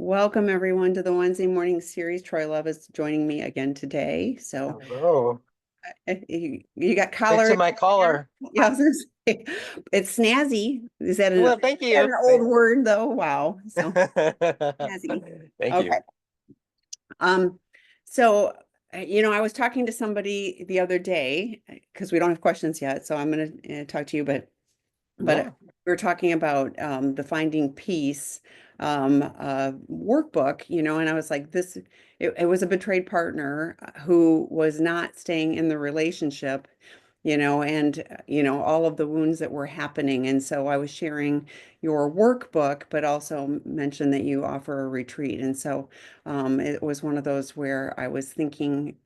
Welcome everyone to the Wednesday morning series. Troy Love is joining me again today. So Hello. you got Thanks collar to in my there? caller. Yeah, I was gonna say, it's snazzy. Is that Well, thank an you. old word though? Wow. So snazzy. Thank Okay. you. Um, so I was talking to somebody the other day because we don't have questions yet, so I'm going to talk to you, but Yeah. we were talking about the Finding Peace workbook, and I was like, it was a betrayed partner who was not staying in the relationship, and all of the wounds that were happening. And so I was sharing your workbook, but also mentioned that you offer a retreat. And so it was one of those where I was thinking,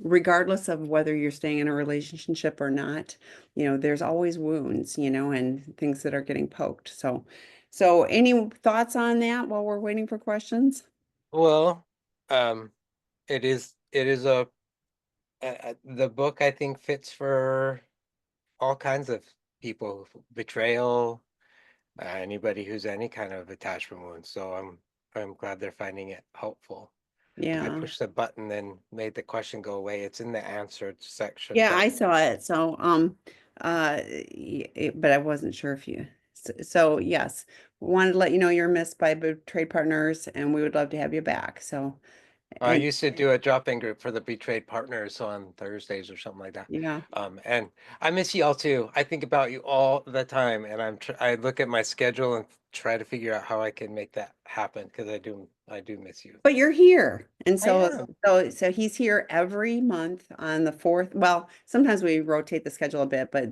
regardless of whether you're staying in a relationship or not, there's always wounds, and things that are getting poked. So any thoughts on that while we're waiting for questions? Well, um, it is the book I think fits for all kinds of people, betrayal, anybody who's any kind of attachment wound. So I'm glad they're finding it helpful. I Yeah. pushed the button and made the question go away. It's in the answered section, Yeah, but I saw it. So, but I wasn't sure if so yes, wanted to let you know you're missed by betrayed partners and we would love to have you back. So, I and used to do a drop-in group for the betrayed partners on Thursdays or something like that. yeah. And I miss you all too. I think about you all the time, and I look at my schedule and try to figure out how I can make that happen because I do miss you. But you're here. And I so am. so he's here every month on the fourth. Well, sometimes we rotate the schedule a bit, but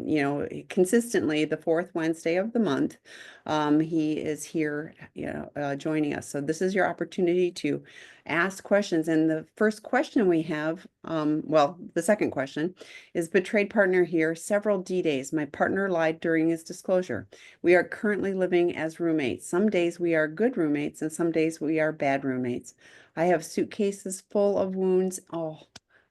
consistently the fourth Wednesday of the month, he is here, joining us. So this is your opportunity to ask questions. And the first question we have, well, the second question is betrayed partner here, several D days. My partner lied during his disclosure. We are currently living as roommates. Some days we are good roommates and some days we are bad roommates. I have suitcases full of wounds. Oh,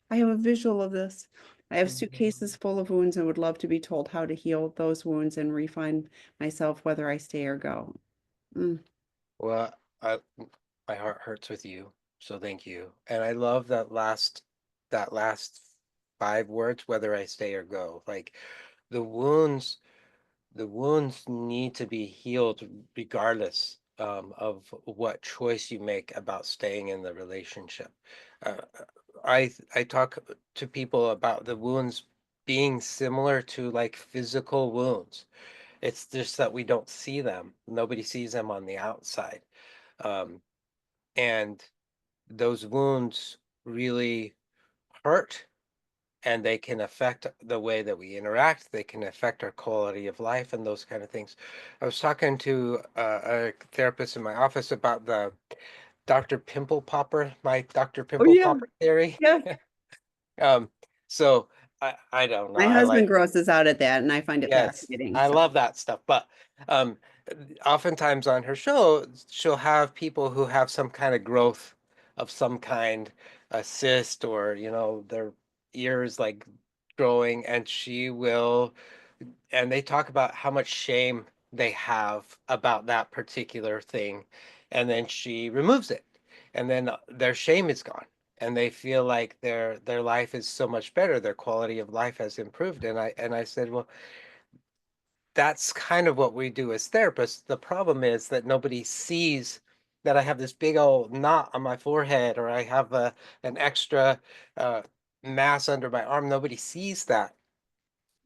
I have a visual of this. I have suitcases full of wounds and would love to be told how to heal those wounds and refine myself whether I stay or go. Mm. Well, my heart hurts with you, so thank you. And I love that last 5 words, whether I stay or go. Like the wounds. The wounds need to be healed regardless of what choice you make about staying in the relationship. Uh, I talk to people about the wounds being similar to like physical wounds. It's just that we don't see them. Nobody sees them on the outside. Um, and those wounds really hurt and they can affect the way that we interact. They can affect our quality of life and those kind of things. I was talking to a therapist in my office about the Dr. Pimple Popper, my Dr. Oh Pimple yeah, Popper theory. yeah. Um, so I don't know. My I husband like, grosses out at that and I find it yes, fascinating. I So love that stuff. But um, oftentimes on her show, she'll have people who have some kind of growth of some kind, a cyst or, their ears like growing, and and they talk about how much shame they have about that particular thing. And then she removes it. And then their shame is gone. And they feel like their life is so much better. Their quality of life has improved. And I said, well, that's kind of what we do as therapists. The problem is that nobody sees that I have this big old knot on my forehead or I have an extra uh, mass under my arm. Nobody sees that.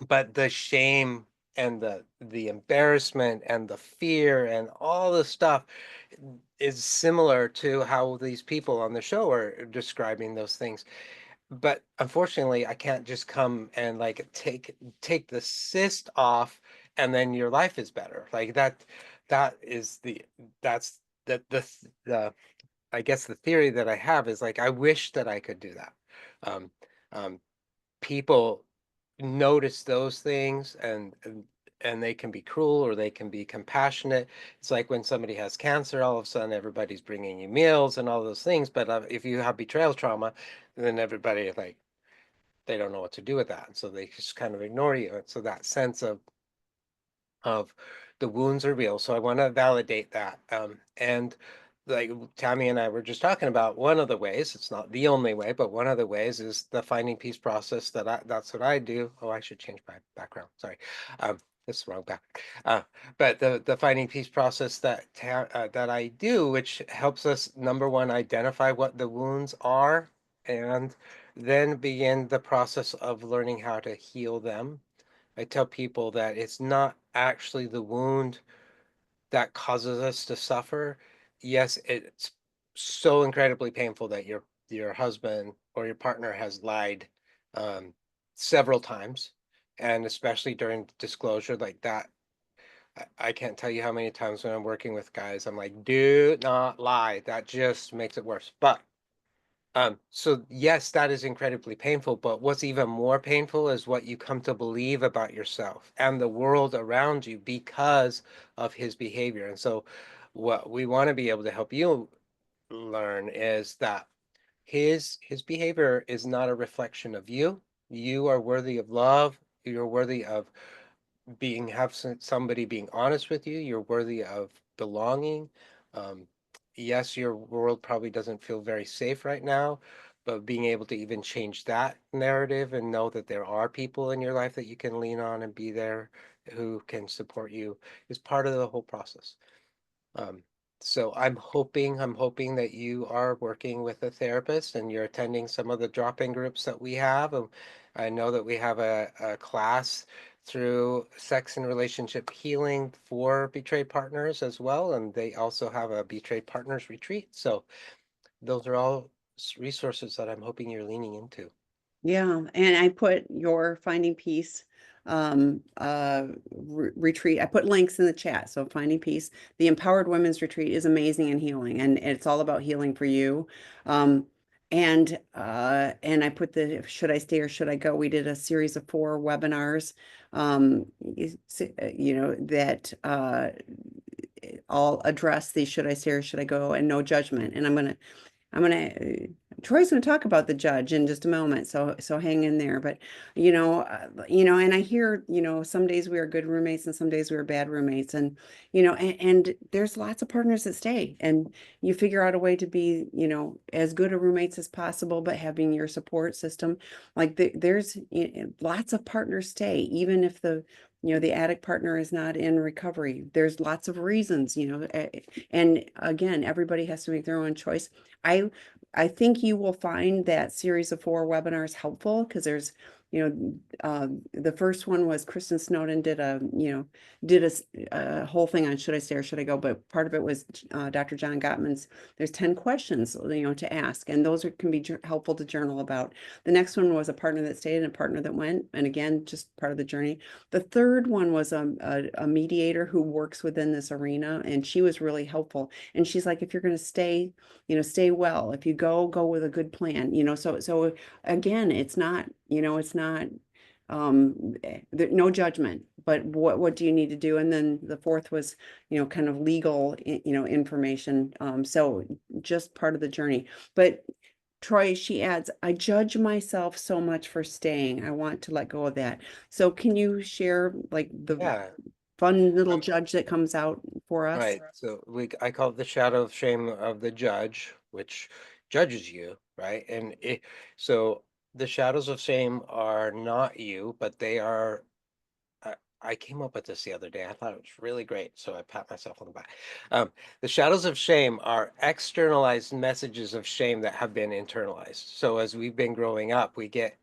But the shame and the embarrassment and the fear and all the stuff is similar to how these people on the show are describing those things. But unfortunately, I can't just come and like take the cyst off and then your life is better. Like that is that's the I guess the theory that I have is like I wish that I could do that. Um, um, People notice those things and they can be cruel or they can be compassionate. It's like when somebody has cancer, all of a sudden everybody's bringing you meals and all those things. But if you have betrayal trauma, then everybody like they don't know what to do with that, and so they just kind of ignore you. And so that sense of the wounds are real. So I want to validate that. And like Tammy and I were just talking about, one of the ways, it's not the only way, but one of the ways is the finding peace process that's what I do. Oh, I should change my background. Sorry. That's the wrong back. But the finding peace process that I do, which helps us, number one, identify what the wounds are, and then begin the process of learning how to heal them. I tell people that it's not actually the wound that causes us to suffer. Yes, it's so incredibly painful that your husband or your partner has lied um, several times, and especially during disclosure like that. I can't tell you how many times when I'm working with guys, I'm like, do not lie. That just makes it worse. But so yes, that is incredibly painful, but what's even more painful is what you come to believe about yourself and the world around you because of his behavior. And so what we want to be able to help you learn is that his behavior is not a reflection of you. You are worthy of love. You're worthy of somebody being honest with you. You're worthy of belonging. Um, yes, your world probably doesn't feel very safe right now, but being able to even change that narrative and know that there are people in your life that you can lean on and be there who can support you is part of the whole process. Um, so I'm hoping that you are working with a therapist and you're attending some of the drop-in groups that we have. And I know that we have a class through sex and relationship healing for betrayed partners as well. And they also have a betrayed partners retreat. So those are all resources that I'm hoping you're leaning into. Yeah, and I put your Finding Peace retreat. I put links in the chat. So Finding Peace, the Empowered Women's Retreat is amazing and healing, and it's all about healing for you. Um and I put the should I stay or should I go? We did a series of 4 webinars that all address the should I stay or should I go, and no judgment. And Troy's gonna talk about the judge in just a moment, so hang in there. But and I hear, some days we are good roommates and some days we are bad roommates, and and there's lots of partners that stay, and you figure out a way to be, as good a roommates as possible, but having your support system. Like there's lots of partners stay, even if the addict partner is not in recovery. There's lots of reasons, and again, everybody has to make their own choice. I I think you will find that series of 4 webinars helpful, because there's, the first one was Kristen Snowden did a whole thing on should I stay or should I go, but part of it was Dr. John Gottman's. There's 10 questions, to ask, and those can be helpful to journal about. The next one was a partner that stayed and a partner that went, and again, just part of the journey. The third one was a mediator who works within this arena, and she was really helpful. And she's like, if you're going to stay, stay well. If you go with a good plan, so again, it's not no judgment, but what do you need to do? And then the fourth was, kind of legal, information. So just part of the journey. But Troy, she adds, I judge myself so much for staying. I want to let go of that. So can you share like the Yeah. fun little judge that comes out for us? Right. So I call it the shadow of shame of the judge, which judges you, right? So the shadows of shame are not you, but they are. I came up with this the other day. I thought it was really great, so I pat myself on the back. Um, the shadows of shame are externalized messages of shame that have been internalized. So as we've been growing up, we get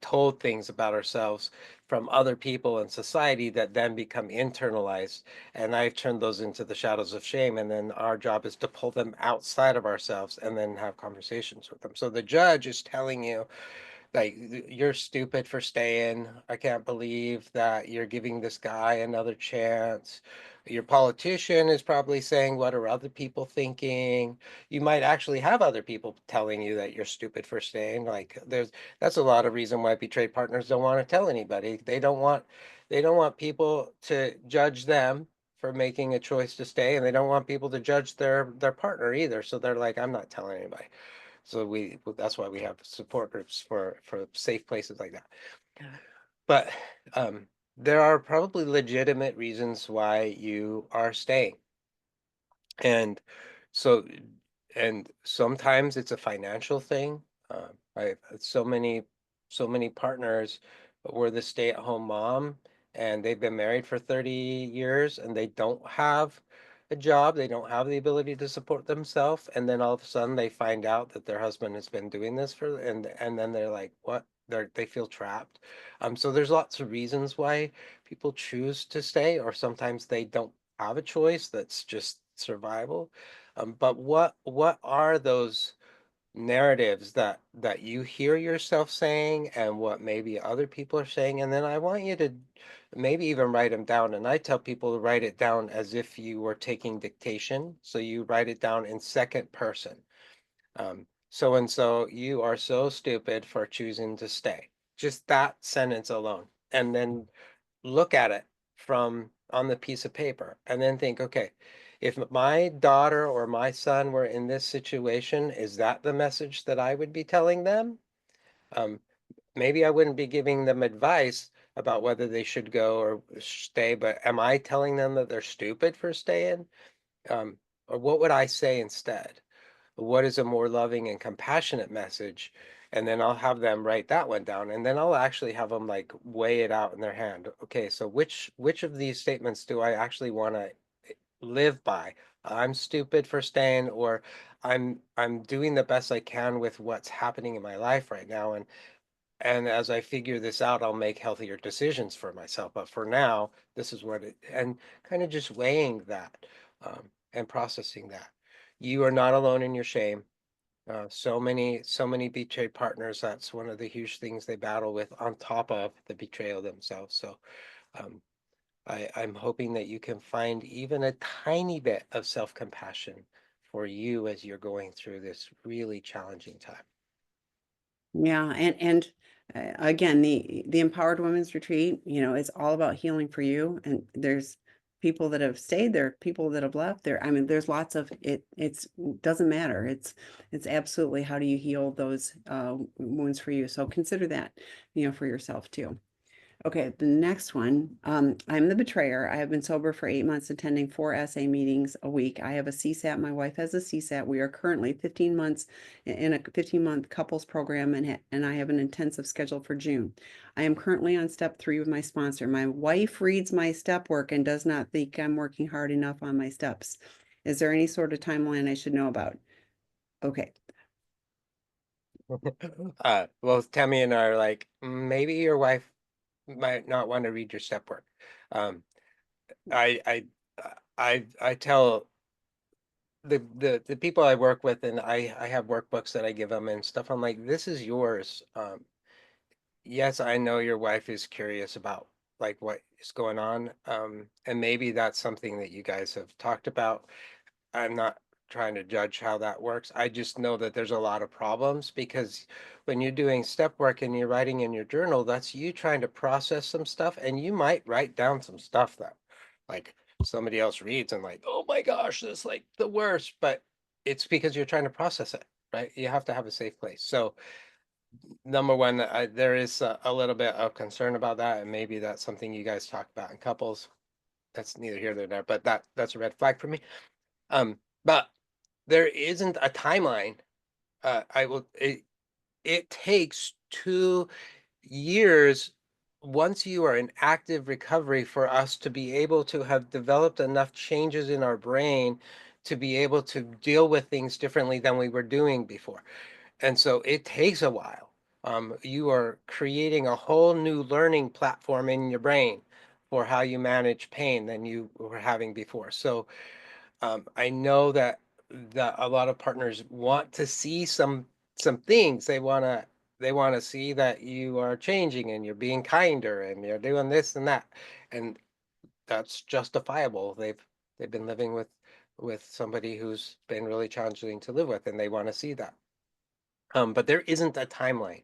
told things about ourselves from other people in society that then become internalized, and I've turned those into the shadows of shame. And then our job is to pull them outside of ourselves and then have conversations with them. So the judge is telling you, like, you're stupid for staying. I can't believe that you're giving this guy another chance. Your politician is probably saying, what are other people thinking? You might actually have other people telling you that you're stupid for staying. Like, that's a lot of reason why betrayed partners don't want to tell anybody. They don't want people to judge them for making a choice to stay, and they don't want people to judge their partner either. So they're like, I'm not telling anybody. So that's why we have support groups for safe places like that. But um, there are probably legitimate reasons why you are staying. And So, and sometimes it's a financial thing. I have so many partners were the stay-at-home mom, and they've been married for 30 years, and they don't have a job. They don't have the ability to support themselves, and then all of a sudden they find out that their husband has been doing this for, and then they're like, what? They feel trapped. So there's lots of reasons why people choose to stay, or sometimes they don't have a choice. That's just survival. But what are those narratives that you hear yourself saying and what maybe other people are saying? And then I want you to maybe even write them down. And I tell people to write it down as if you were taking dictation. So you write it down in second person. So and so, you are so stupid for choosing to stay. Just that sentence alone. And then look at it from on the piece of paper and then think, okay, if my daughter or my son were in this situation, is that the message that I would be telling them? Um, Maybe I wouldn't be giving them advice about whether they should go or stay, but am I telling them that they're stupid for staying? Um, or what would I say instead? What is a more loving and compassionate message? And then I'll have them write that one down, and then I'll actually have them like weigh it out in their hand. Okay, so which of these statements do I actually want to live by? I'm stupid for staying, or I'm doing the best I can with what's happening in my life right now, and as I figure this out, I'll make healthier decisions for myself. But for now, this is what it, and kind of just weighing that, and processing that. You are not alone in your shame. So many betrayed partners, that's one of the huge things they battle with on top of the betrayal themselves. So um, I'm hoping that you can find even a tiny bit of self-compassion for you as you're going through this really challenging time. Yeah, and again, the Empowered Women's Retreat, it's all about healing for you. And there's people that have stayed there, people that have left there. I mean, there's lots of it. It's doesn't matter. It's absolutely how do you heal those wounds for you. So consider that, for yourself too. Okay, the next one. I'm the betrayer. I have been sober for 8 months, attending 4 SA meetings a week. I have a CSAT. My wife has a CSAT. We are currently 15 months in a 15-month couples program, and I have an intensive schedule for June. I am currently on step 3 with my sponsor. My wife reads my step work and does not think I'm working hard enough on my steps. Is there any sort of timeline I should know about? Okay. Well, Tammy and I are like, maybe your wife might not want to read your step work. Um, I, I, I tell the people I work with, and I have workbooks that I give them and stuff. I'm like, this is yours. Yes, I know your wife is curious about like what is going on. And maybe that's something that you guys have talked about. I'm not trying to judge how that works. I just know that there's a lot of problems because when you're doing step work and you're writing in your journal, that's you trying to process some stuff, and you might write down some stuff that like somebody else reads and like, oh my gosh, that's like the worst. But it's because you're trying to process it, right? You have to have a safe place. So number one, there is a little bit of concern about that, and maybe that's something you guys talk about in couples. That's neither here nor there, but that's a red flag for me. But there isn't a timeline. It takes 2 years once you are in active recovery for us to be able to have developed enough changes in our brain to be able to deal with things differently than we were doing before. And so it takes a while. You are creating a whole new learning platform in your brain for how you manage pain than you were having before. So I know that a lot of partners want to see some things. They want to see that you are changing and you're being kinder and you're doing this and that, and that's justifiable. They've been living with somebody who's been really challenging to live with, and they want to see that. But there isn't a timeline.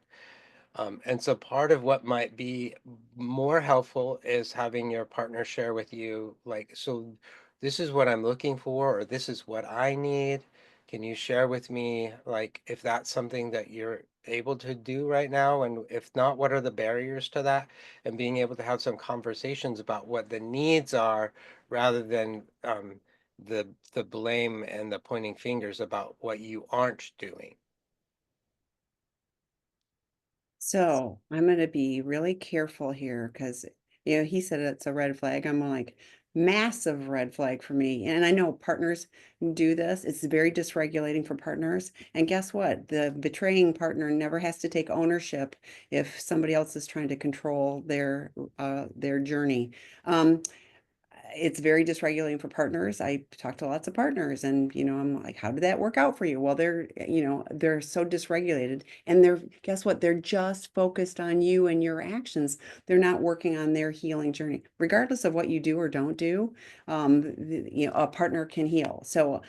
And so part of what might be more helpful is having your partner share with you, like, so this is what I'm looking for, or this is what I need. Can you share with me, like, if that's something that you're able to do right now? And if not, what are the barriers to that? And being able to have some conversations about what the needs are rather than the blame and the pointing fingers about what you aren't doing. So I'm going to be really careful here because, he said it's a red flag. I'm like, massive red flag for me. And I know partners do this. It's very dysregulating for partners. And guess what? The betraying partner never has to take ownership if somebody else is trying to control their journey. Um, it's very dysregulating for partners. I talk to lots of partners and, I'm like, how did that work out for you? Well, they're so dysregulated and guess what? They're just focused on you and your actions. They're not working on their healing journey. Regardless of what you do or don't do, a partner can heal. So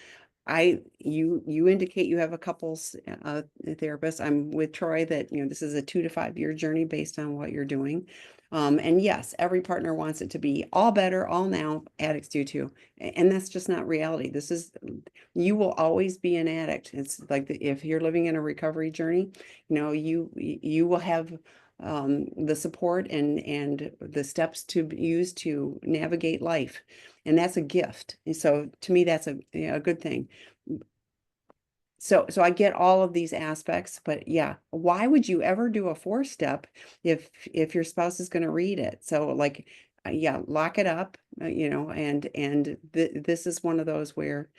you indicate you have a couples therapist. I'm with Troy that, this is a 2 to 5 year journey based on what you're doing. And yes, every partner wants it to be all better, all now. Addicts do too. And that's just not reality. You will always be an addict. It's like if you're living in a recovery journey, you will have the support and the steps to use to navigate life. And that's a gift. And so to me, that's a good thing. So I get all of these aspects, but yeah, why would you ever do a 4 step if your spouse is going to read it? So like, yeah, lock it up, and this is one of those where,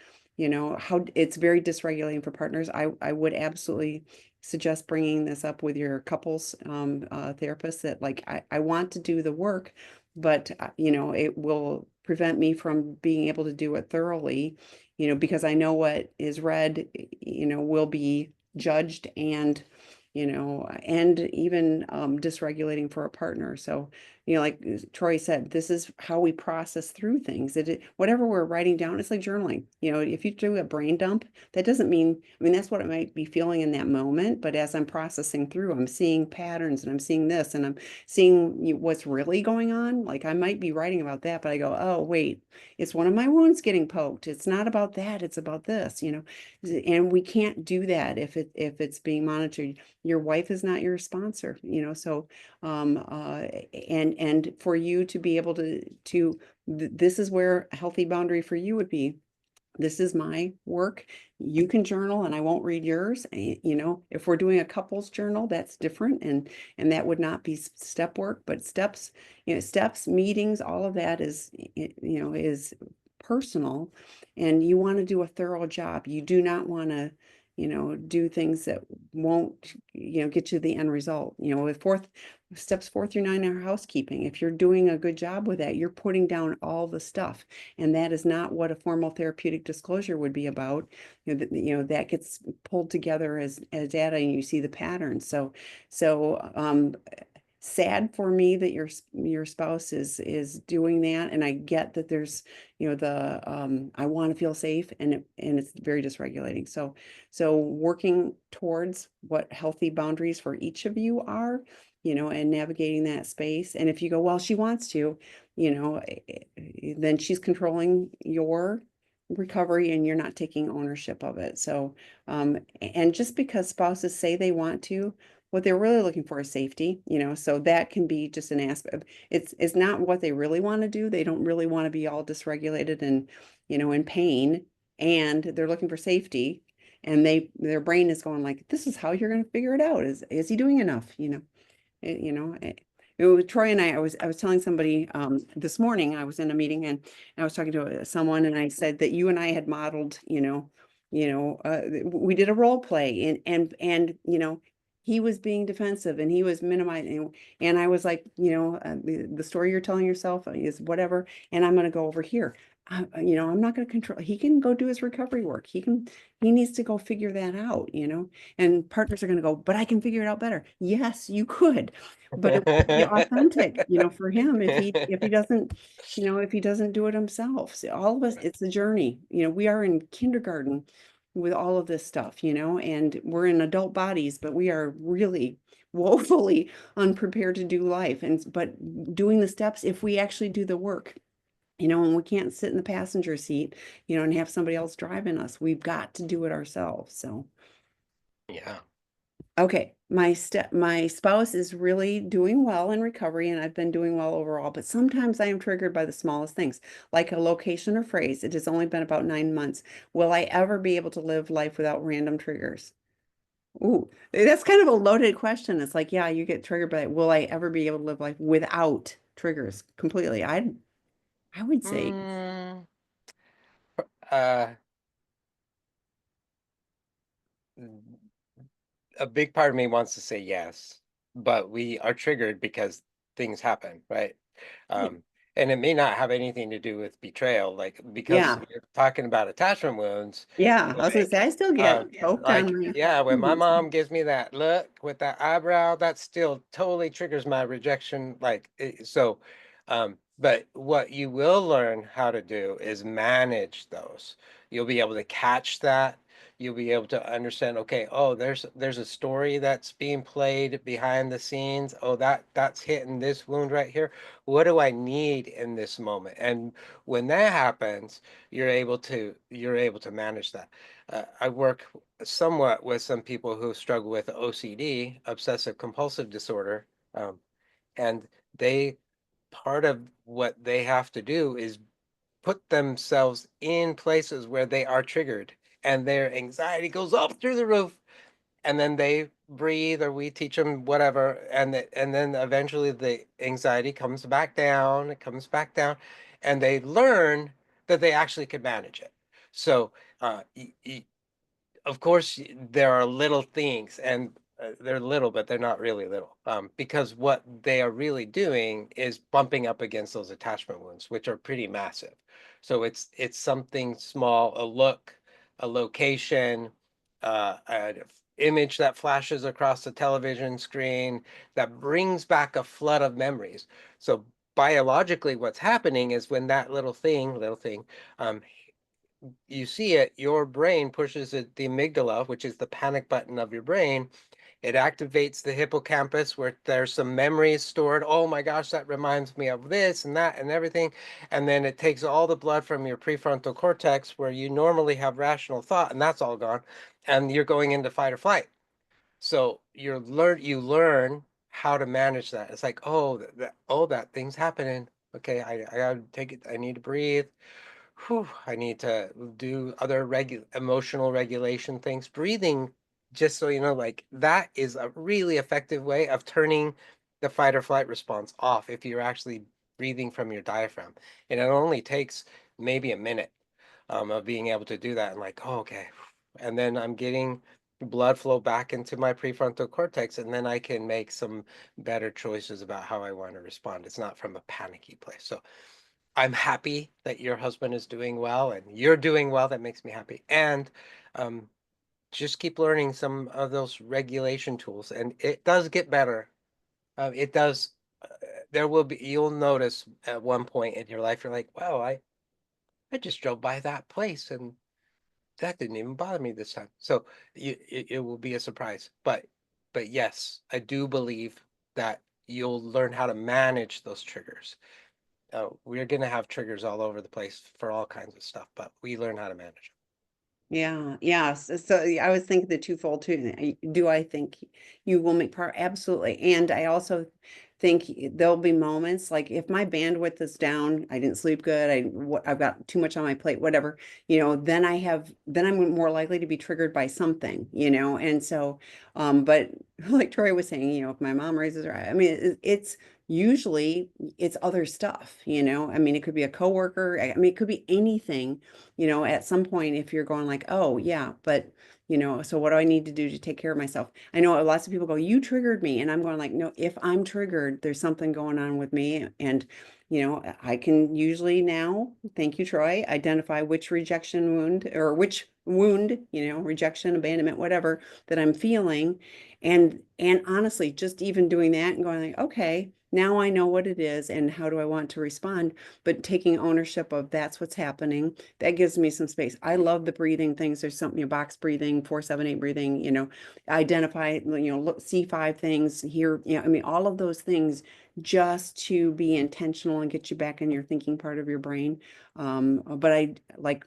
how it's very dysregulating for partners. I would absolutely suggest bringing this up with your couples therapist that like I want to do the work, but it will prevent me from being able to do it thoroughly, because I know what is read, will be judged and even dysregulating for a partner. So, like Troy said, this is how we process through things. Whatever we're writing down, it's like journaling. If you do a brain dump, that doesn't mean, I mean, that's what I might be feeling in that moment. But as I'm processing through, I'm seeing patterns and I'm seeing this and I'm seeing what's really going on. Like I might be writing about that, but I go, oh, wait, it's one of my wounds getting poked. It's not about that. It's about this, and we can't do that if it's being monitored. Your wife is not your sponsor, so and for you to be able this is where a healthy boundary for you would be. This is my work. You can journal and I won't read yours. If we're doing a couples journal, that's different and that would not be step work, but steps, meetings, all of that is personal, and you want to do a thorough job. You do not want to, do things that won't, get you the end result. With steps 4 through 9 are housekeeping. If you're doing a good job with that, you're putting down all the stuff. And that is not what a formal therapeutic disclosure would be about. That gets pulled together as data and you see the patterns. So sad for me that your spouse is doing that, and I get that there's the I want to feel safe, and it's very dysregulating. So working towards what healthy boundaries for each of you are, and navigating that space. And if you go, well, she wants to, then she's controlling your recovery and you're not taking ownership of it. So and just because spouses say they want to, what they're really looking for is safety, so that can be just an aspect. It's not what they really want to do. They don't really want to be all dysregulated and, in pain, and they're looking for safety. And their brain is going like, this is how you're going to figure it out. Is he doing enough? Troy and I was telling somebody this morning. I was in a meeting and I was talking to someone and I said that you and I had modeled, we did a role play and he was being defensive and he was minimizing, and I was like, the story you're telling yourself is whatever, and I'm going to go over here. I'm not going to control. He can go do his recovery work. He needs to go figure that out, and partners are going to go, but I can figure it out better. Yes, you could, but it won't be authentic, for him if he doesn't do it himself. So all of us, it's a journey. We are in kindergarten with all of this stuff, and we're in adult bodies, but we are really woefully unprepared to do life. But doing the steps, if we actually do the work, and we can't sit in the passenger seat, and have somebody else driving us. We've got to do it ourselves. So Yeah. Okay, my spouse is really doing well in recovery, and I've been doing well overall, but sometimes I am triggered by the smallest things, like a location or phrase. It has only been about 9 months. Will I ever be able to live life without random triggers? Ooh, that's kind of a loaded question. It's like, yeah, you get triggered by it. Will I ever be able to live life without triggers completely? I would say, Mm, uh, a big part of me wants to say yes, but we are triggered because things happen, right? Um, and it may not have anything to do with betrayal, like because yeah, we're talking about attachment wounds, yeah. I was gonna like say I still um, get poked like on my yeah, when my feelings. mom gives me that look with that eyebrow, that still totally triggers my rejection. But what you will learn how to do is manage those. You'll be able to catch that. You'll be able to understand, okay, oh, there's a story that's being played behind the scenes. Oh, that's hitting this wound right here. What do I need in this moment? And when that happens, you're able to manage that. I work somewhat with some people who struggle with OCD, obsessive compulsive disorder, and they part of what they have to do is put themselves in places where they are triggered and their anxiety goes up through the roof, and then they breathe or we teach them whatever, and then eventually the anxiety comes back down, it comes back down, and they learn that they actually could manage it. So of course, there are little things, and they're little, but they're not really little, because what they are really doing is bumping up against those attachment wounds, which are pretty massive. So it's something small, a look, a location, an image that flashes across the television screen that brings back a flood of memories. So biologically, what's happening is when that little thing, um, you see it, your brain pushes it, the amygdala, which is the panic button of your brain. It activates the hippocampus where there's some memories stored. Oh my gosh, that reminds me of this and that and everything. And then it takes all the blood from your prefrontal cortex where you normally have rational thought, and that's all gone. And you're going into fight or flight. So you learn how to manage that. It's like, oh, that thing's happening. Okay, I gotta take it. I need to breathe. Whew, I need to do other emotional regulation things. Breathing, just so you know, like that is a really effective way of turning the fight or flight response off if you're actually breathing from your diaphragm. And it only takes maybe a minute of being able to do that. And like, oh, okay. And then I'm getting blood flow back into my prefrontal cortex, and then I can make some better choices about how I want to respond. It's not from a panicky place. So I'm happy that your husband is doing well and you're doing well. That makes me happy. And um, just keep learning some of those regulation tools. And it does get better. It does. There will be, you'll notice at one point in your life, you're like, wow, I just drove by that place and that didn't even bother me this time. So it will be a surprise. But yes, I do believe that you'll learn how to manage those triggers. We're gonna have triggers all over the place for all kinds of stuff, but we learn how to manage Yeah, yes. So I was thinking the twofold too. Do I think you will make part? Absolutely. And I also think there'll be moments like if my bandwidth is down, I didn't sleep good, I've got too much on my plate, whatever, then I'm more likely to be triggered by something, and so, but like Troy was saying, if my mom raises her, I mean, it's usually it's other stuff, I mean, it could be a coworker, I mean, it could be anything at some point if you're going like, oh yeah, but so what do I need to do to take care of myself? I know lots of people go, you triggered me. And I'm going like, no, if I'm triggered, there's something going on with me. And, I can usually now, thank you, Troy, identify which rejection wound or which wound, rejection, abandonment, whatever that I'm feeling. And honestly, just even doing that and going like, okay, now I know what it is and how do I want to respond, but taking ownership of that's what's happening, that gives me some space. I love the breathing things. There's something, box breathing, 4-7-8 breathing, identify, look, see five things here. I mean, all of those things just to be intentional and get you back in your thinking part of your brain. But I like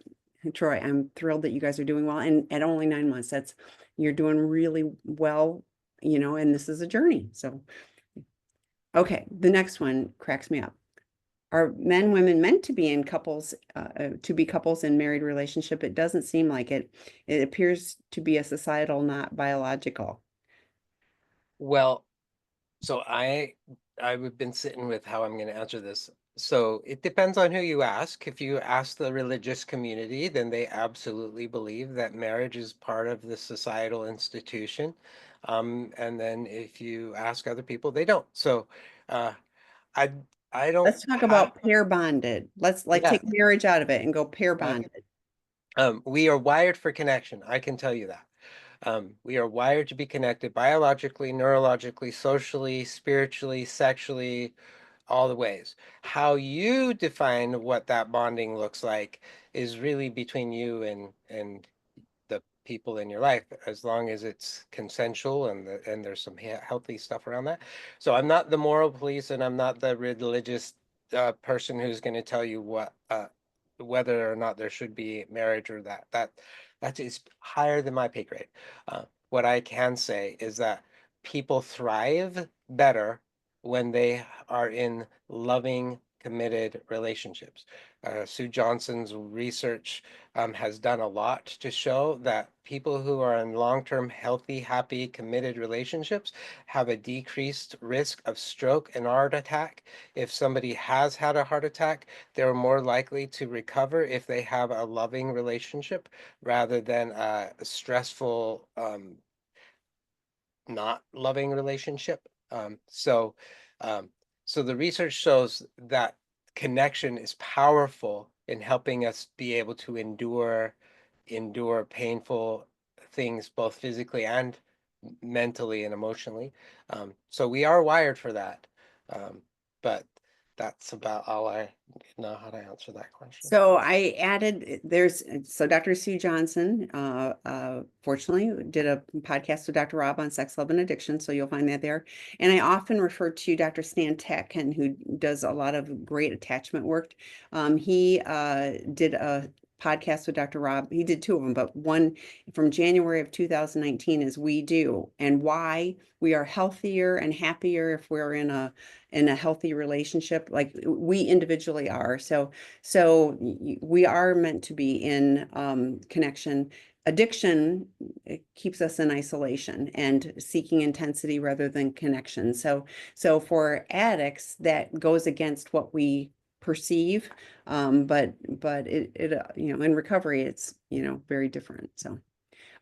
Troy, I'm thrilled that you guys are doing well. And at only 9 months, you're doing really well and this is a journey. So, okay, the next one cracks me up. Are men, women meant to be in couples, to be couples in married relationship? It doesn't seem like it. It appears to be a societal, not biological. Well, so I've been sitting with how I'm going to answer this. So it depends on who you ask. If you ask the religious community, then they absolutely believe that marriage is part of the societal institution. And then if you ask other people, they don't. So uh, I I don't Let's talk have, about pair bonded. Let's like yeah. take marriage out of it and go pair Okay. bonded. We are wired for connection. I can tell you that. We are wired to be connected biologically, neurologically, socially, spiritually, sexually, all the ways. How you define what that bonding looks like is really between you and the people in your life, as long as it's consensual and there's some healthy stuff around that. So I'm not the moral police, and I'm not the religious person who's going to tell you what whether or not there should be marriage or that is higher than my pay grade. What I can say is that people thrive better when they are in loving, committed relationships. Sue Johnson's research has done a lot to show that people who are in long-term, healthy, happy, committed relationships have a decreased risk of stroke and heart attack. If somebody has had a heart attack, they're more likely to recover if they have a loving relationship rather than a stressful, not loving relationship. Um, so the research shows that connection is powerful in helping us be able to endure painful things, both physically and mentally and emotionally. So we are wired for that. But that's about all I know how to answer that question. So I added, so Dr. Sue Johnson, fortunately did a podcast with Dr. Rob on sex, love, and addiction. So you'll find that there. And I often refer to Dr. Stan Tatkin, who does a lot of great attachment work. He did a podcast with Dr. Rob. He did two of them, but one from January of 2019 is We Do, and why we are healthier and happier if we're in a healthy relationship, like we individually are. So we are meant to be in connection. Addiction, it keeps us in isolation and seeking intensity rather than connection. So for addicts, that goes against what we perceive. But in recovery, it's very different. So.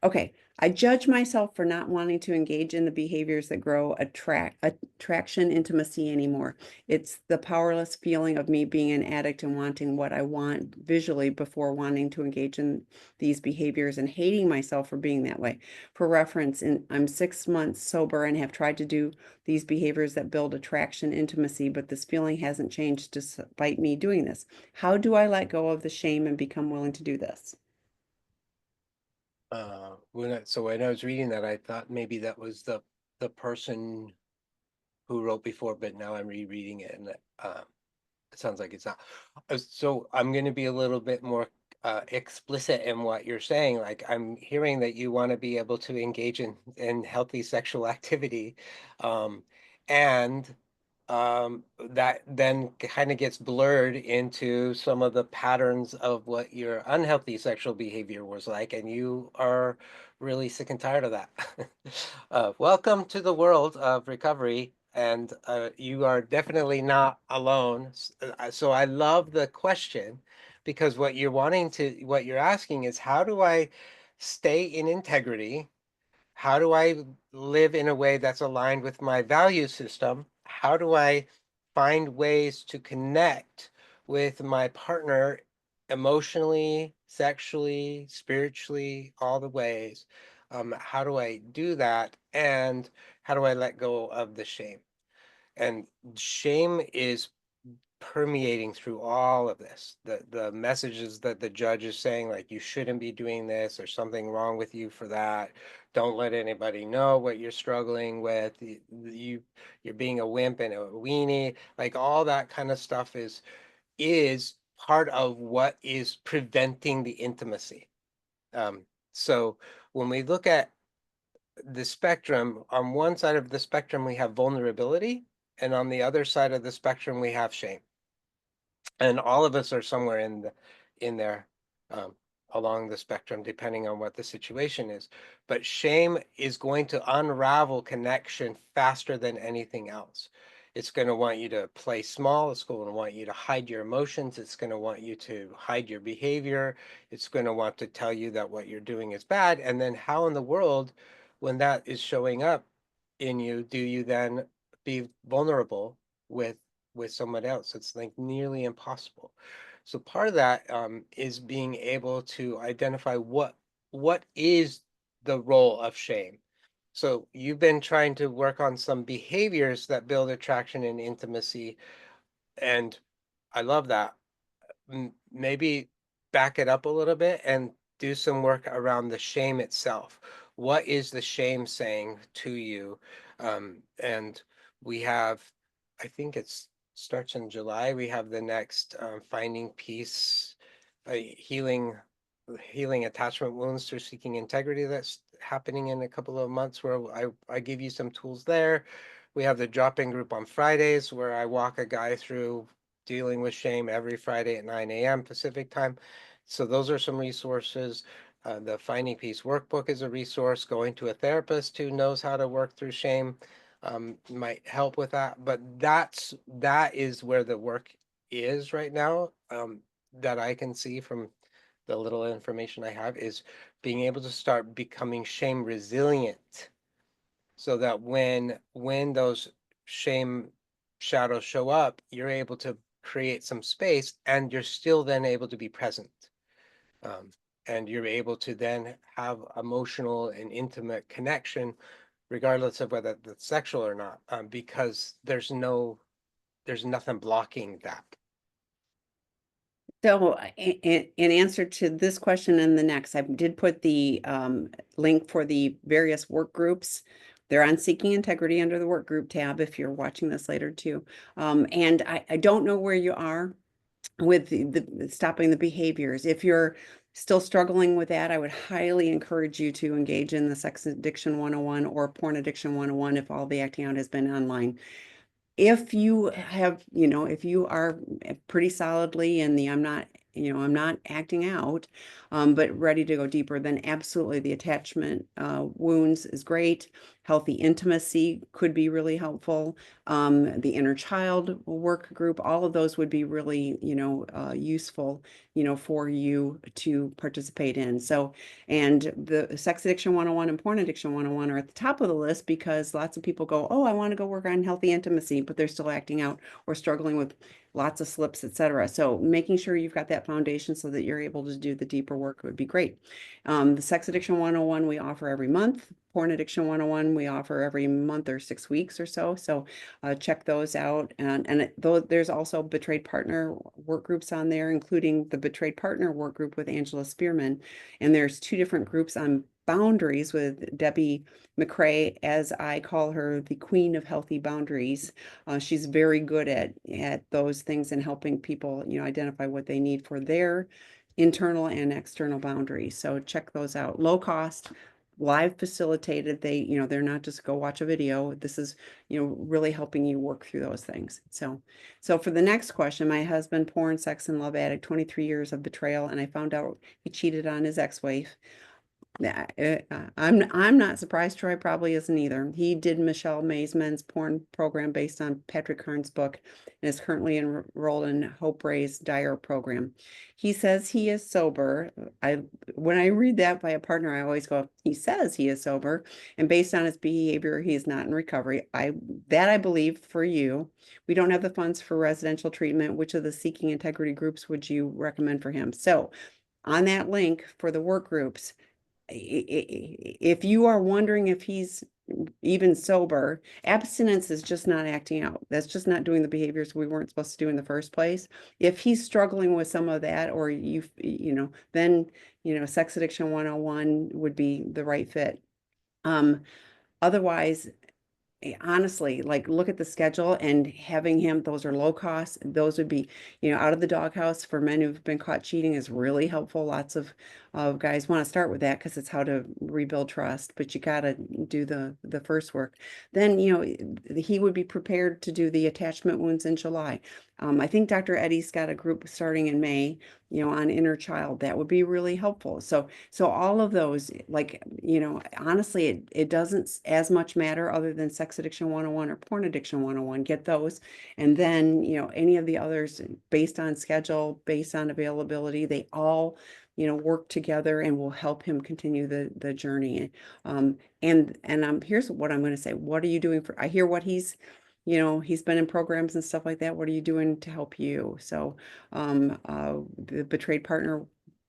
Okay, I judge myself for not wanting to engage in the behaviors that grow attraction, intimacy anymore. It's the powerless feeling of me being an addict and wanting what I want visually before wanting to engage in these behaviors and hating myself for being that way. For reference, I'm 6 months sober and have tried to do these behaviors that build attraction, intimacy, but this feeling hasn't changed despite me doing this. How do I let go of the shame and become willing to do this? So when I was reading that, I thought maybe that was the person who wrote before, but now I'm rereading it, and it sounds like it's not. So I'm going to be a little bit more explicit in what you're saying. Like, I'm hearing that you want to be able to engage in healthy sexual activity, um, and that then kind of gets blurred into some of the patterns of what your unhealthy sexual behavior was like, and you are really sick and tired of that. Welcome to the world of recovery, and you are definitely not alone. So I love the question, because what you're asking is, how do I stay in integrity? How do I live in a way that's aligned with my value system? How do I find ways to connect with my partner emotionally, sexually, spiritually, all the ways? How do I do that? And how do I let go of the shame? And shame is permeating through all of this. The messages that the judge is saying, like, you shouldn't be doing this, there's something wrong with you for that. Don't let anybody know what you're struggling with. You're being a wimp and a weenie. Like, all that kind of stuff is part of what is preventing the intimacy. So when we look at the spectrum, on one side of the spectrum, we have vulnerability, and on the other side of the spectrum, we have shame. And all of us are somewhere in there, um, along the spectrum, depending on what the situation is. But shame is going to unravel connection faster than anything else. It's going to want you to play small. It's going to want you to hide your emotions. It's going to want you to hide your behavior. It's going to want to tell you that what you're doing is bad. And then how in the world, when that is showing up in you, do you then be vulnerable with someone else? It's like nearly impossible. So part of that, is being able to identify what is the role of shame. So you've been trying to work on some behaviors that build attraction and intimacy, and I love that. Maybe back it up a little bit and do some work around the shame itself. What is the shame saying to you? And we have, I think it's starts in July. We have the next, Finding Peace, healing attachment wounds through seeking integrity, that's happening in a couple of months, where I give you some tools there. We have the drop-in group on Fridays where I walk a guy through dealing with shame every Friday at 9 a.m. Pacific time. So those are some resources. The Finding Peace workbook is a resource. Going to a therapist who knows how to work through shame, might help with that. But that is where the work is right now, that I can see from the little information I have, is being able to start becoming shame resilient, so that when those shame shadows show up, you're able to create some space, and you're still then able to be present. Um, and you're able to then have emotional and intimate connection, regardless of whether that's sexual or not, because there's nothing blocking that. So in answer to this question and the next, I did put the link for the various work groups. They're on Seeking Integrity under the work group tab if you're watching this later too. And I don't know where you are with the stopping the behaviors. If you're still struggling with that, I would highly encourage you to engage in the Sex Addiction 101 or Porn Addiction 101 if all the acting out has been online. If you have, if you are pretty solidly in the I'm not acting out, but ready to go deeper, then absolutely the attachment wounds is great. Healthy intimacy could be really helpful. The inner child work group, all of those would be really, useful, for you to participate in. So, and the Sex Addiction 101 and Porn Addiction 101 are at the top of the list because lots of people go, oh, I want to go work on healthy intimacy, but they're still acting out or struggling with lots of slips, etc. So making sure you've got that foundation so that you're able to do the deeper work would be great. The Sex Addiction 101 we offer every month. Porn Addiction 101 we offer every month or 6 weeks or so. So check those out. And there's also Betrayed Partner work groups on there, including the Betrayed Partner work group with Angela Spearman. And there's 2 different groups on boundaries with Debbie McCrae, as I call her, the queen of healthy boundaries. She's very good at those things and helping people, identify what they need for their internal and external boundaries. So check those out. Low cost, live facilitated. They're not just go watch a video. This is, really helping you work through those things. So for the next question, my husband, porn, sex, and love addict, 23 years of betrayal, and I found out he cheated on his ex-wife. Yeah, I'm not surprised. Troy probably isn't either. He did Michelle Maisman's porn program based on Patrick Kern's book and is currently enrolled in Hope Ray's Dyer program. He says he is sober. When I read that by a partner, I always go, he says he is sober, and based on his behavior, he is not in recovery. I believe for you. We don't have the funds for residential treatment. Which of the Seeking Integrity groups would you recommend for him? So on that link for the work groups, if you are wondering if he's even sober, abstinence is just not acting out. That's just not doing the behaviors we weren't supposed to do in the first place. If he's struggling with some of that, or then, Sex Addiction 101 would be the right fit. Otherwise, honestly, like look at the schedule and having him, those are low costs. Those would be, out of the doghouse for men who've been caught cheating is really helpful. Lots of guys want to start with that because it's how to rebuild trust, but you got to do the first work. Then, he would be prepared to do the attachment wounds in July. I think Dr. Eddie's got a group starting in May, on inner child. That would be really helpful. So all of those, like, honestly, it doesn't as much matter other than sex addiction 101 or porn addiction 101. Get those. And then, any of the others based on schedule, based on availability, they all, work together and will help him continue the journey. And here's what I'm going to say. What are you doing I hear what he's been in programs and stuff like that. What are you doing to help you? So, the betrayed partner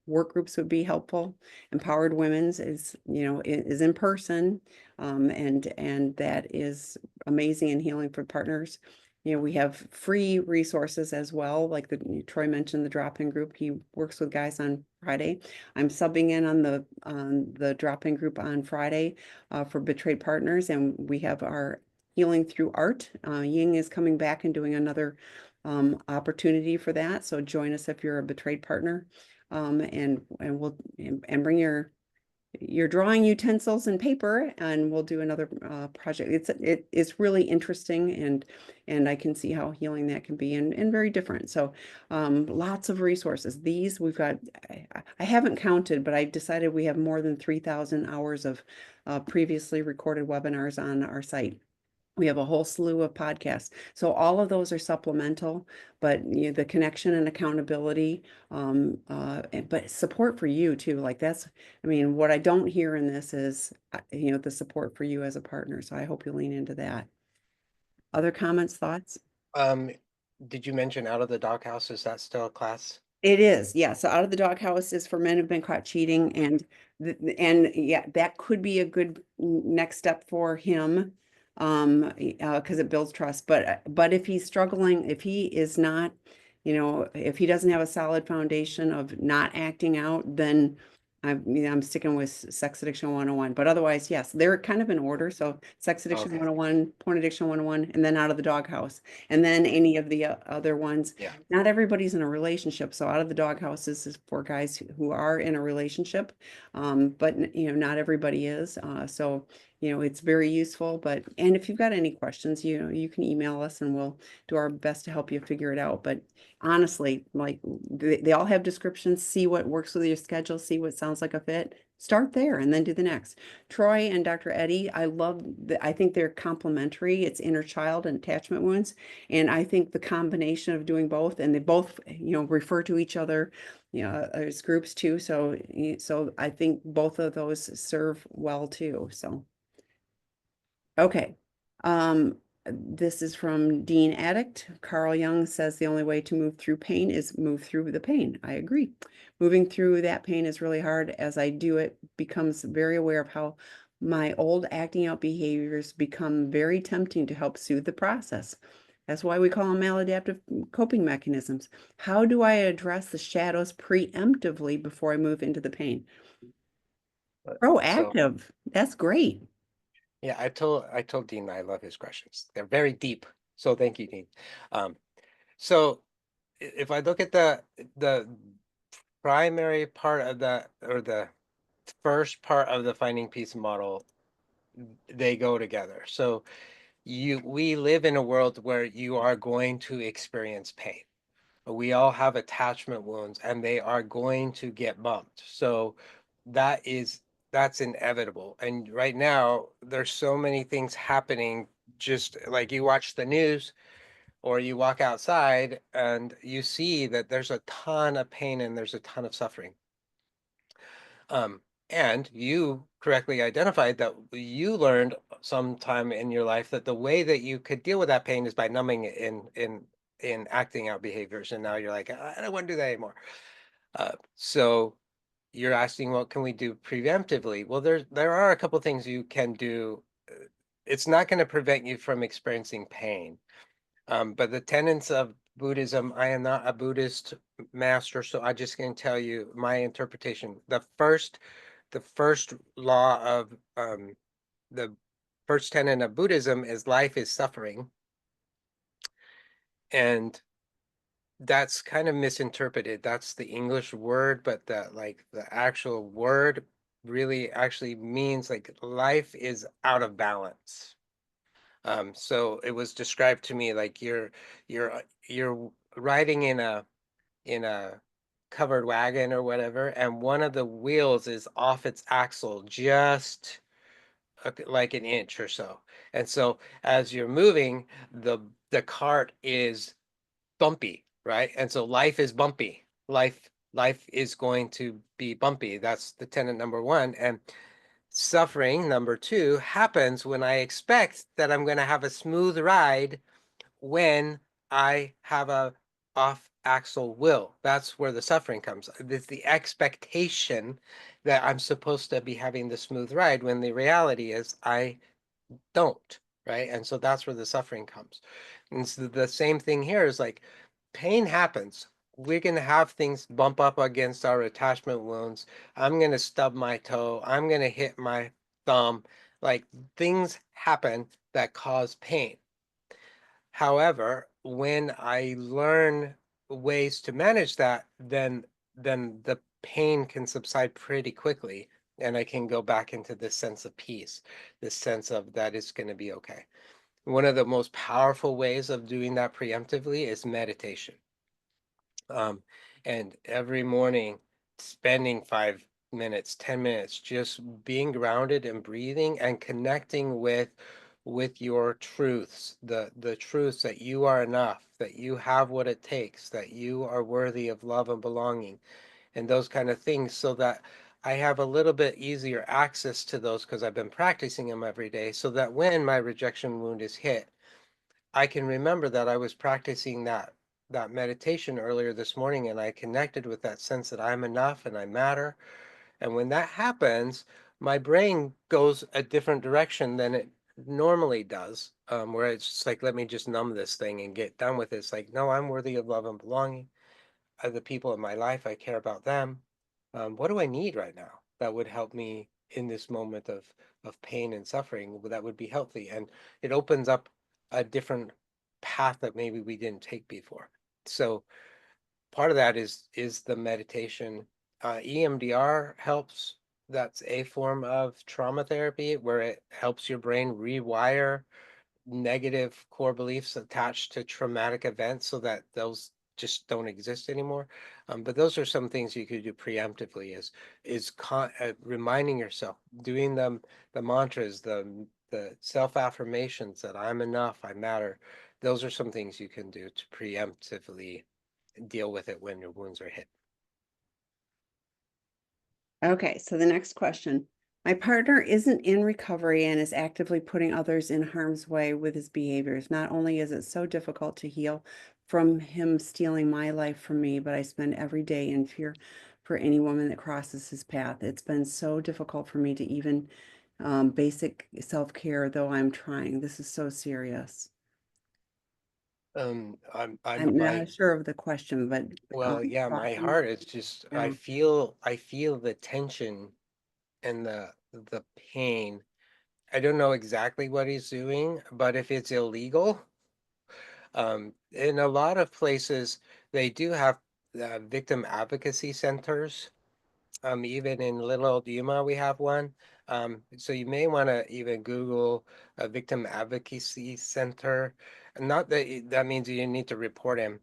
work groups would be helpful. Empowered Women's is in person, and that is amazing and healing for partners. We have free resources as well, like Troy mentioned the drop-in group. He works with guys on Friday. I'm subbing in on the drop-in group on Friday for betrayed partners, and we have our healing through art. Ying is coming back and doing another opportunity for that. So join us if you're a betrayed partner, and bring your drawing utensils and paper, and we'll do another project. It's really interesting, and I can see how healing that can be, and very different. So lots of resources. These we've got. I haven't counted, but I decided we have more than 3,000 hours of previously recorded webinars on our site. We have a whole slew of podcasts. So all of those are supplemental, but the connection and accountability, but support for you too. Like I mean, what I don't hear in this is, the support for you as a partner. So I hope you lean into that. Other comments, thoughts? Um, did you mention Out of the Doghouse? Is that still a class? It is, yeah. So out of the doghouse is for men who've been caught cheating, and yeah, that could be a good next step for him, because it builds trust. But if he's struggling, if he is not, if he doesn't have a solid foundation of not acting out, then I'm sticking with sex addiction 101. But otherwise, yes, they're kind of in order. So sex addiction Okay. 101, porn addiction 101, and then out of the doghouse, and then any of the other ones. Yeah. Not everybody's in a relationship. So out of the doghouse is for guys who are in a relationship. But not everybody is. So, it's very useful. And if you've got any questions, you can email us and we'll do our best to help you figure it out. But honestly, like they all have descriptions, see what works with your schedule, see what sounds like a fit. Start there and then do the next. Troy and Dr. Eddie, I think they're complementary. It's inner child and attachment wounds. And I think the combination of doing both, and they both, refer to each other, as groups too. So I think both of those serve well too. So, okay. This is from Dean Addict. Carl Jung says the only way to move through pain is move through the pain. I agree. Moving through that pain is really hard. As I do it, becomes very aware of how my old acting out behaviors become very tempting to help soothe the process. That's why we call them maladaptive coping mechanisms. How do I address the shadows preemptively before I move into the pain? So Proactive. That's great. yeah, I told Dean I love his questions. They're very deep. So thank you, Dean. Um, so if I look at the primary part of the first part of the finding peace model, they go together. So we live in a world where you are going to experience pain. We all have attachment wounds and they are going to get bumped. So that is that's inevitable. And right now there's so many things happening, just like you watch the news or you walk outside and you see that there's a ton of pain and there's a ton of suffering. Um, and you correctly identified that you learned sometime in your life that the way that you could deal with that pain is by numbing it in acting out behaviors. And now you're like, I don't want to do that anymore. So you're asking, what can we do preemptively? Well, there are a couple things you can do. It's not going to prevent you from experiencing pain. But the tenets of Buddhism, I am not a Buddhist master, so I just can tell you my interpretation. The first law of the first tenet of Buddhism is life is suffering. And that's kind of misinterpreted. That's the English word, but the actual word really actually means like life is out of balance. So it was described to me like you're riding in a covered wagon or whatever, and one of the wheels is off its axle just like an inch or so. And so as you're moving, the cart is bumpy, right? And so life is bumpy. Life is going to be bumpy. That's the tenet number one. And suffering number two happens when I expect that I'm going to have a smooth ride when I have a off axle wheel. That's where the suffering comes. It's the expectation that I'm supposed to be having the smooth ride when the reality is I don't, right? And so that's where the suffering comes. And so the same thing here is like pain happens. We're going to have things bump up against our attachment wounds. I'm going to stub my toe. I'm going to hit my thumb. Like things happen that cause pain. However, when I learn ways to manage that, then the pain can subside pretty quickly and I can go back into this sense of peace, this sense of that it's going to be okay. One of the most powerful ways of doing that preemptively is meditation. Um, and every morning, spending 5 minutes, 10 minutes, just being grounded and breathing and connecting with your truths, the truths that you are enough, that you have what it takes, that you are worthy of love and belonging, and those kind of things, so that I have a little bit easier access to those because I've been practicing them every day, so that when my rejection wound is hit, I can remember that I was practicing that meditation earlier this morning and I connected with that sense that I'm enough and I matter. And when that happens, my brain goes a different direction than it normally does, where it's just like, let me just numb this thing and get done with it. It's like, no, I'm worthy of love and belonging. The people in my life, I care about them. What do I need right now that would help me in this moment of pain and suffering that would be healthy? And it opens up a different path that maybe we didn't take before. So part of that is the meditation. EMDR helps. That's a form of trauma therapy where it helps your brain rewire negative core beliefs attached to traumatic events so that those just don't exist anymore. But those are some things you could do preemptively is reminding yourself, doing the mantras, the self affirmations that I'm enough, I matter. Those are some things you can do to preemptively deal with it when your wounds are hit. Okay, so the next question. My partner isn't in recovery and is actively putting others in harm's way with his behaviors. Not only is it so difficult to heal from him stealing my life from me, but I spend every day in fear for any woman that crosses his path. It's been so difficult for me to even basic self-care, though I'm trying. This is so serious. I'm I'm my not sure of the question, but well, yeah, my crossing, heart is just yeah. I feel the tension and the pain. I don't know exactly what he's doing, but if it's illegal, in a lot of places they do have victim advocacy centers. Even in Little Old Yuma, we have one. So you may want to even Google a victim advocacy center. Not that that means you need to report him,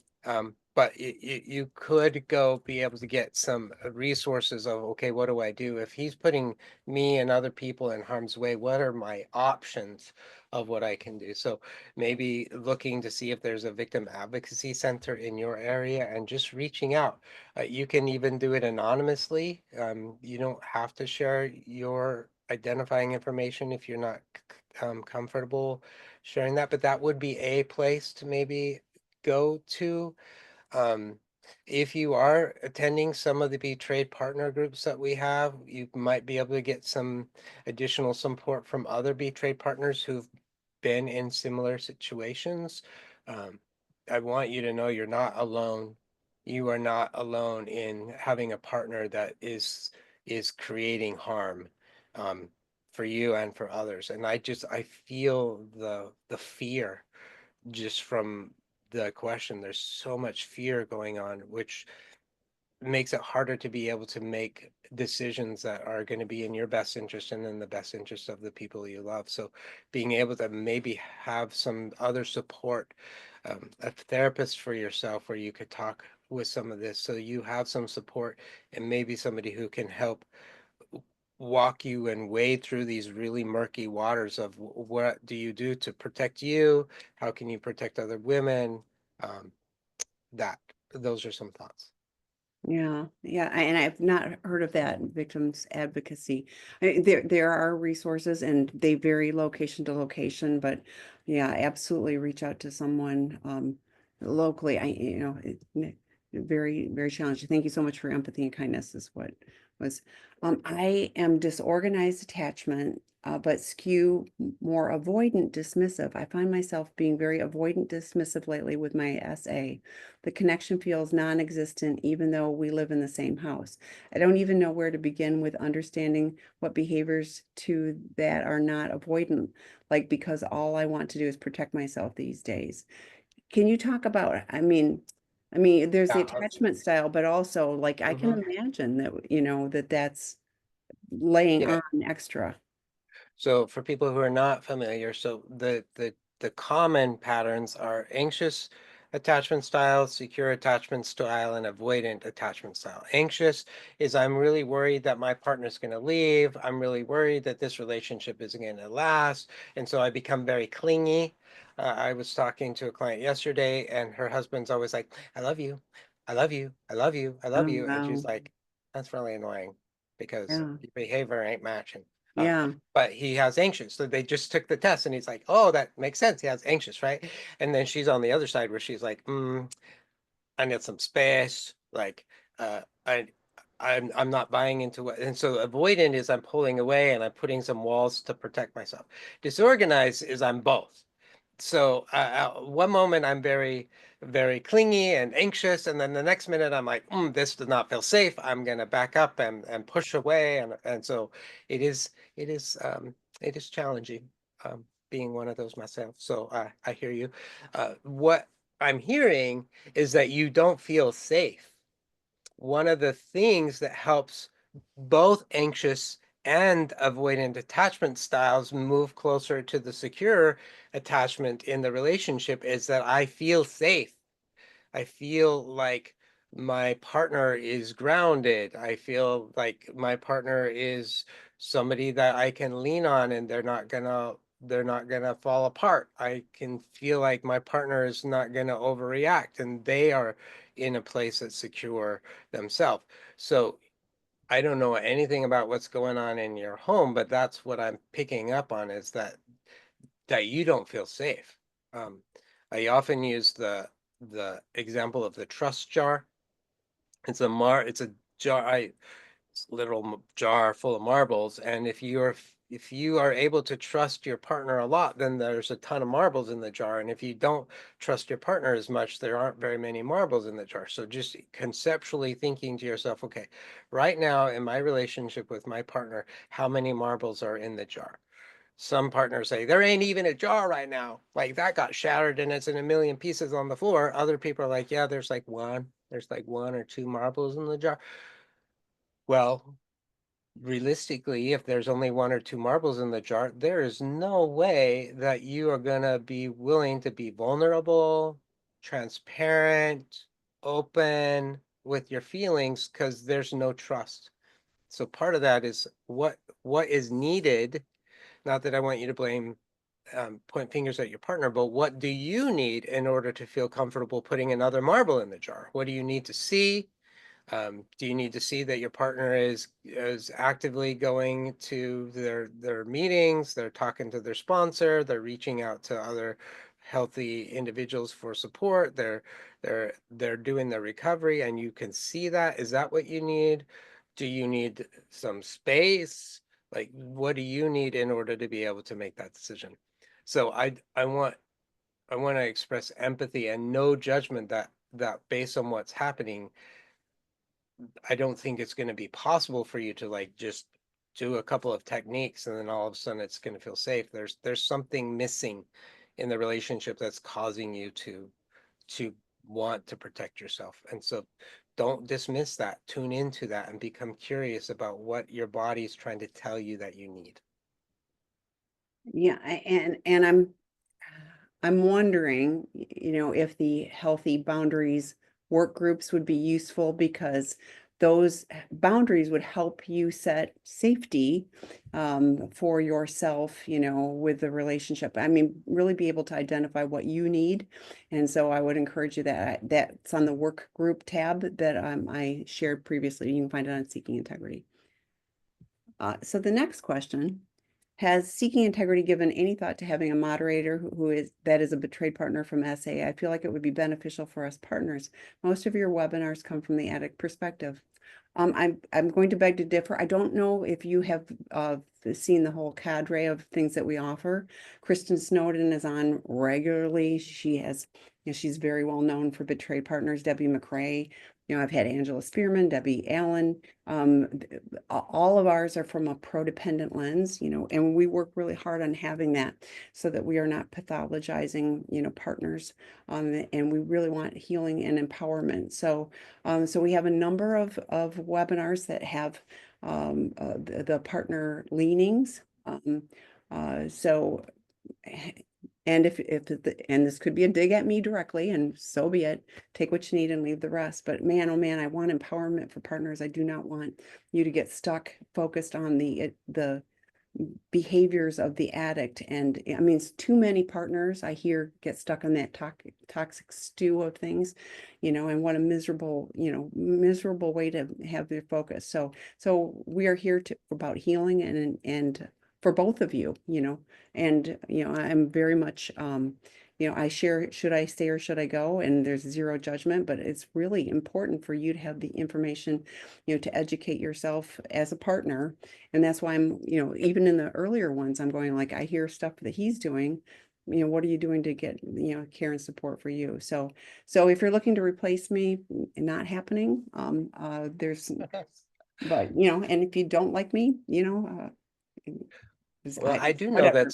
but you could go be able to get some resources of, okay, what do I do? If he's putting me and other people in harm's way, what are my options of what I can do? So maybe looking to see if there's a victim advocacy center in your area and just reaching out. You can even do it anonymously. You don't have to share your identifying information if you're not comfortable sharing that, but that would be a place to maybe go to. Um, if you are attending some of the betrayed partner groups that we have, you might be able to get some additional support from other betrayed partners who've been in similar situations. Um, I want you to know you're not alone. You are not alone in having a partner that is creating harm. Um, for you and for others. And I feel the fear just from the question. There's so much fear going on, which makes it harder to be able to make decisions that are going to be in your best interest and in the best interest of the people you love. So being able to maybe have some other support, a therapist for yourself where you could talk with some of this, so you have some support and maybe somebody who can help walk you and wade through these really murky waters of what do you do to protect you? How can you protect other women? Um, that those are some thoughts. Yeah, yeah, and I've not heard of that victims advocacy. There are resources and they vary location to location, but yeah, absolutely reach out to someone locally. Very, very challenging. Thank you so much for your empathy and kindness is what was. I am disorganized attachment, but skew more avoidant dismissive. I find myself being very avoidant dismissive lately with my SA. The connection feels non-existent even though we live in the same house. I don't even know where to begin with understanding what behaviors to that are not avoidant, like because all I want to do is protect myself these days. Can you talk about, there's the Yeah. attachment style, but also like I can Mhm. imagine that, that's laying Yeah. on extra. So for people who are not familiar, so the common patterns are anxious attachment style, secure attachment style, and avoidant attachment style. Anxious is I'm really worried that my partner's going to leave. I'm really worried that this relationship isn't going to last, and so I become very clingy. I was talking to a client yesterday, and her husband's always like, "I love you, I love you, I love you, I love Oh, you," and she's wow. like, "That's really annoying because Yeah. your behavior ain't matching." Uh, Yeah. but he has anxious. So they just took the test and he's like, oh, that makes sense. He has anxious, right? And then she's on the other side where she's like, I need some space. Like, I, I'm not buying into what, and so avoidant is I'm pulling away and I'm putting some walls to protect myself. Disorganized is I'm both. So one moment I'm very, very clingy and anxious, and then the next minute I'm like, this does not feel safe. I'm gonna back up and push away, and so it is it is it is challenging being one of those myself. So I hear you. What I'm hearing is that you don't feel safe. One of the things that helps both anxious and avoidant attachment styles move closer to the secure attachment in the relationship is that I feel safe. I feel like my partner is grounded. I feel like my partner is somebody that I can lean on and they're not gonna fall apart. I can feel like my partner is not gonna overreact and they are in a place that's secure themselves. So I don't know anything about what's going on in your home, but that's what I'm picking up on is that you don't feel safe. Um, I often use the example of the trust jar. It's a jar. It's a literal jar full of marbles, and if you are able to trust your partner a lot, then there's a ton of marbles in the jar. And if you don't trust your partner as much, there aren't very many marbles in the jar. So just conceptually thinking to yourself, okay, right now in my relationship with my partner, how many marbles are in the jar? Some partners say there ain't even a jar right now. Like that got shattered and it's in a million pieces on the floor. Other people are like, yeah, there's like one or two marbles in the jar. Well, realistically, if there's only one or two marbles in the jar, there is no way that you are gonna be willing to be vulnerable, transparent, open with your feelings because there's no trust. So part of that is what is needed. Not that I want you to blame point fingers at your partner, but what do you need in order to feel comfortable putting another marble in the jar? What do you need to see? Do you need to see that your partner is actively going to their meetings, they're talking to their sponsor, they're reaching out to other healthy individuals for support, they're doing their recovery and you can see that? Is that what you need? Do you need some space? Like what do you need in order to be able to make that decision? So I want to express empathy and no judgment that based on what's happening I don't think it's going to be possible for you to like just do a couple of techniques and then all of a sudden it's going to feel safe. There's something missing in the relationship that's causing you to want to protect yourself. And so don't dismiss that. Tune into that and become curious about what your body is trying to tell you that you need. Yeah, and I'm wondering, if the healthy boundaries work groups would be useful because those boundaries would help you set safety for yourself, with the relationship. I mean, really be able to identify what you need. And so I would encourage you that's on the work group tab that I shared previously. You can find it on Seeking Integrity. So the next question, has Seeking Integrity given any thought to having a moderator that is a betrayed partner from SA? I feel like it would be beneficial for us partners. Most of your webinars come from the addict perspective. I'm going to beg to differ. I don't know if you have seen the whole cadre of things that we offer. Kristen Snowden is on regularly. She's very well known for betrayed partners. Debbie McRae. I've had Angela Spearman, Debbie Allen. All of ours are from a prodependent lens, and we work really hard on having that so that we are not pathologizing, partners. And we really want healing and empowerment. So we have a number of webinars that have the partner leanings. So and and this could be a dig at me directly, and so be it. Take what you need and leave the rest. But man, oh man, I want empowerment for partners. I do not want you to get stuck focused on the behaviors of the addict. And I mean, it's too many partners I hear get stuck on that toxic stew of things, and what a miserable way to have their focus. So we are here about healing and for both of you, and I'm very much I share, should I stay or should I go? And there's zero judgment, but it's really important for you to have the information, to educate yourself as a partner. And that's why I'm, even in the earlier ones, I'm going like, I hear stuff that he's doing. What are you doing to get, care and support for you? So if you're looking to replace me, not happening. But and if you don't like me, Well, I do know that whatever.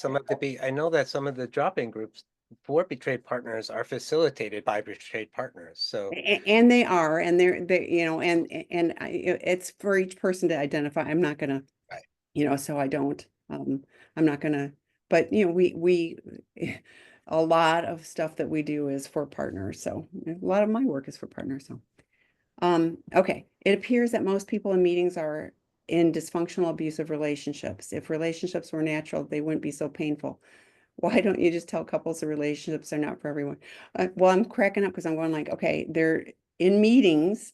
some of the drop-in groups for betrayed partners are facilitated by betrayed partners. So And they are, and they, it's for each person to identify. I'm not gonna, right. so I don't, I'm not gonna, but we, a lot of stuff that we do is for partners. So a lot of my work is for partners. So, okay. It appears that most people in meetings are in dysfunctional, abusive relationships. If relationships were natural, they wouldn't be so painful. Why don't you just tell couples the relationships are not for everyone? Well, I'm cracking up because I'm going like, okay, they're in meetings.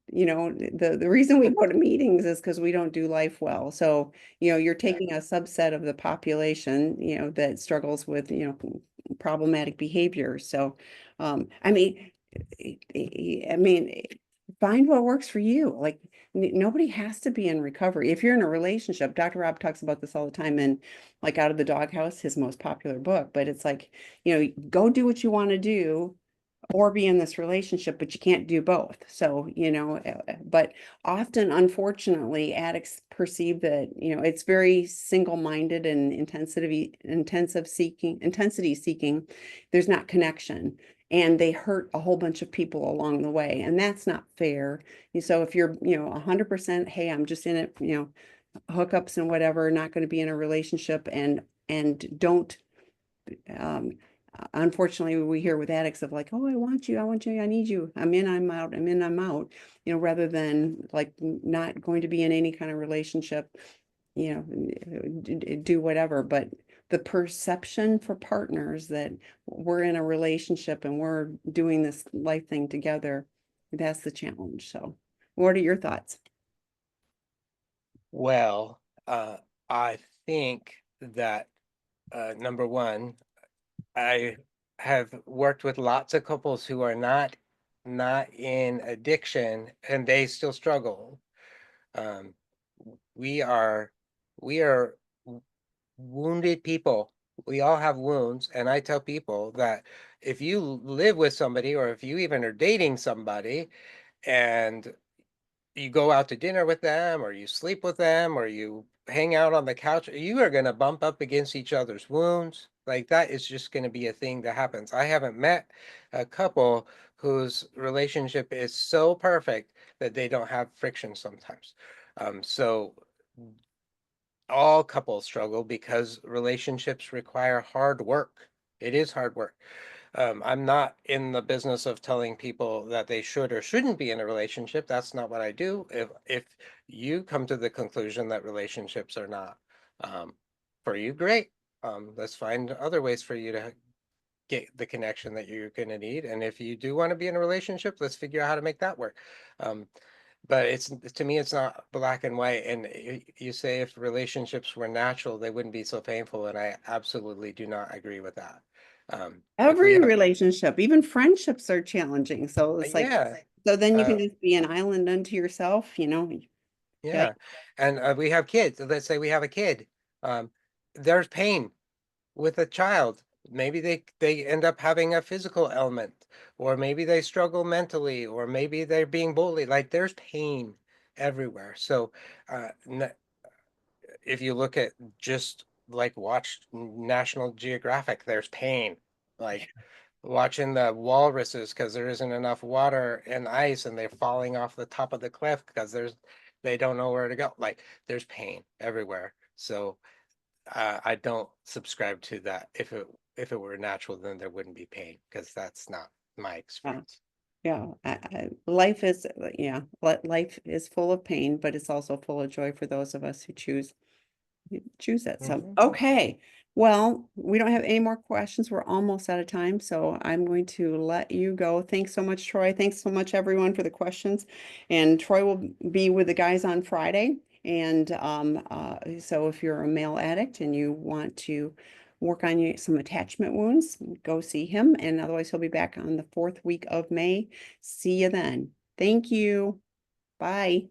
The reason we go to meetings is because we don't do life well. So, you're taking a subset of the population, that struggles with, problematic behavior. So, I mean, I mean, find what works for you. Like nobody has to be in recovery. If you're in a relationship, Dr. Rob talks about this all the time in like Out of the Doghouse, his most popular book, but it's like, go do what you want to do or be in this relationship, but you can't do both. So, but often, unfortunately, addicts perceive that, it's very single-minded and intensity seeking. There's not connection. And they hurt a whole bunch of people along the way. And that's not fair. So if you're, 100%, hey, I'm just in it, hookups and whatever, not going to be in a relationship and don't um, unfortunately we hear with addicts of like, oh, I want you, I need you, I'm in, I'm out, I'm in, I'm out, rather than like not going to be in any kind of relationship, do whatever. But the perception for partners that we're in a relationship and we're doing this life thing together, that's the challenge. So what are your thoughts? Well, I think that number one, I have worked with lots of couples who are not in addiction and they still struggle. Um, we are we are wounded people. We all have wounds, and I tell people that if you live with somebody or if you even are dating somebody and you go out to dinner with them, or you sleep with them, or you hang out on the couch, you are going to bump up against each other's wounds. Like that is just going to be a thing that happens. I haven't met a couple whose relationship is so perfect that they don't have friction sometimes. So all couples struggle because relationships require hard work. It is hard work. I'm not in the business of telling people that they should or shouldn't be in a relationship. That's not what I do. If you come to the conclusion that relationships are not um, for you, great. Let's find other ways for you to get the connection that you're going to need. And if you do want to be in a relationship, let's figure out how to make that work. Um, but it's to me, it's not black and white. And you say if relationships were natural, they wouldn't be so painful. And I absolutely do not agree with that. If we Every have, relationship, even friendships are challenging. So it's like, yeah, so then you uh, can just be an island unto yourself, you know? Yeah. yeah, and we have kids. Let's say we have a kid. Um, there's pain with a child. Maybe they end up having a physical ailment, or maybe they struggle mentally, or maybe they're being bullied. Like there's pain everywhere. So, if you look at just like watch National Geographic, there's pain. Like watching the walruses because there isn't enough water and ice and they're falling off the top of the cliff because they don't know where to go. Like there's pain everywhere. So I don't subscribe to that. If it were natural, then there wouldn't be pain because that's not my Yeah. experience. Yeah. Life is, yeah, life is full of pain, but it's also full of joy for those of us who choose it. So, Mhm. okay. Well, we don't have any more questions. We're almost out of time, so I'm going to let you go. Thanks so much, Troy. Thanks so much, everyone, for the questions. And Troy will be with the guys on Friday. And so if you're a male addict and you want to work on some attachment wounds, go see him. And otherwise, he'll be back on the fourth week of May. See you then. Thank you. Bye.